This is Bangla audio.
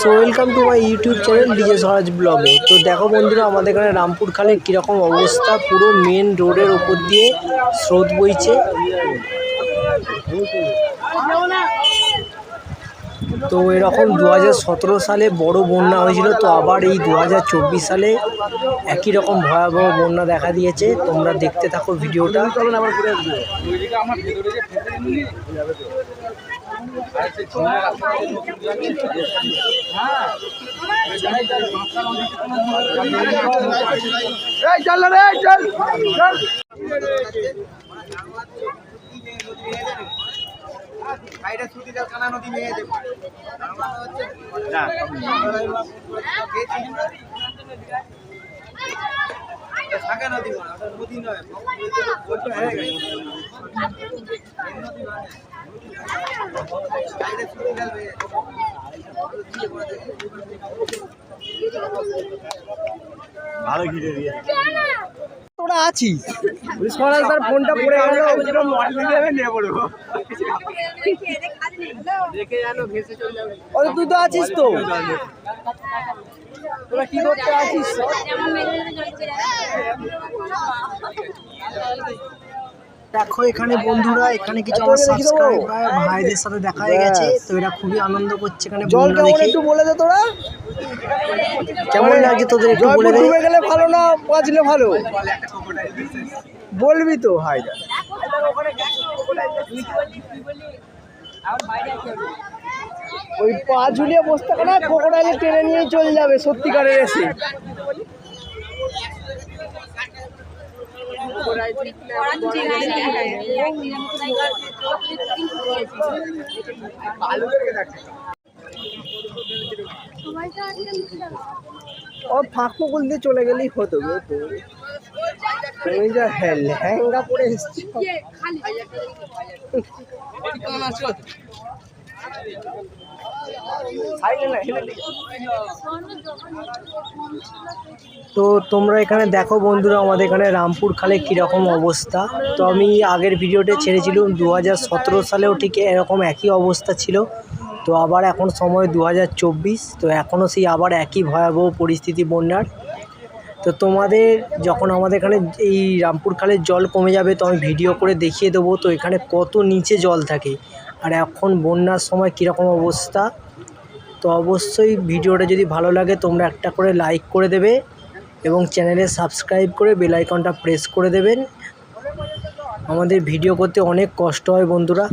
So welcome to my YouTube channel DJ Swaraj ব্লগে। তো দেখো বন্ধুরা, আমাদের এখানে রামপুর খালের কীরকম অবস্থা। পুরো মেন রোডের ওপর দিয়ে স্রোত বইছে। তো এরকম 2017 সালে বড় বন্যা হয়েছিল, তো আবার এই 2024 সালে একই রকম ভয়াবহ বন্যা দেখা দিয়েছে। তোমরা দেখতে থাকো ভিডিওটা। ভালো ঘিরে দিয়ে তোরা আছিস, সরাজ তার ফোনটা পড়ে গেল। তুই তো আছিস, তো তোরা কি করতে আছিস? দেখো এখানে বন্ধুরা, এখানে কিছু আমার সাবস্ক্রাইবার ভাইদের সাথে দেখা হয়ে গেছে, তো এরা খুবই আনন্দ করছে এখানে। জল কেমন একটু বলে দে, তোরা কেমন লাগছে তোদের একটু বলে দে। ডুবে গেলে ভালো না বাঁচলে ভালো, বলবি তো ভাই। ওই পা ঝুলিয়ে বসতে না, ক্রোকোডাইলে টেনে নিয়ে চলে যাবে সত্যিকারের এসে। ও ফাঁক পুকুল দিয়ে চলে গেলেই হতো। তুমি যা লেহেঙ্গা পরে এসছি। তো তোমরা এখানে দেখো বন্ধুরা, আমাদের এখানে রামপুর খালে কীরকম অবস্থা। তো আমি আগের ভিডিওতে ছেড়েছিলাম 2017 সালেও ঠিক এরকম একই অবস্থা ছিল। তো আবার এখন সময় 2024, তো এখনও সেই আবার একই ভয়াবহ পরিস্থিতি বন্যার। তো তোমাদের যখন আমাদের এখানে এই রামপুর খালের জল কমে যাবে, তো আমি ভিডিও করে দেখিয়ে দেবো তো এখানে কত নিচে জল থাকে আর এখন বন্যার সময় কীরকম অবস্থা। তো অবশ্যই ভিডিওটা যদি ভালো লাগে তোমরা একটা করে লাইক করে দেবে এবং চ্যানেলে সাবস্ক্রাইব করে বেল আইকনটা প্রেস করে দেবেন। আমাদের ভিডিও করতে অনেক কষ্ট হয় বন্ধুরা।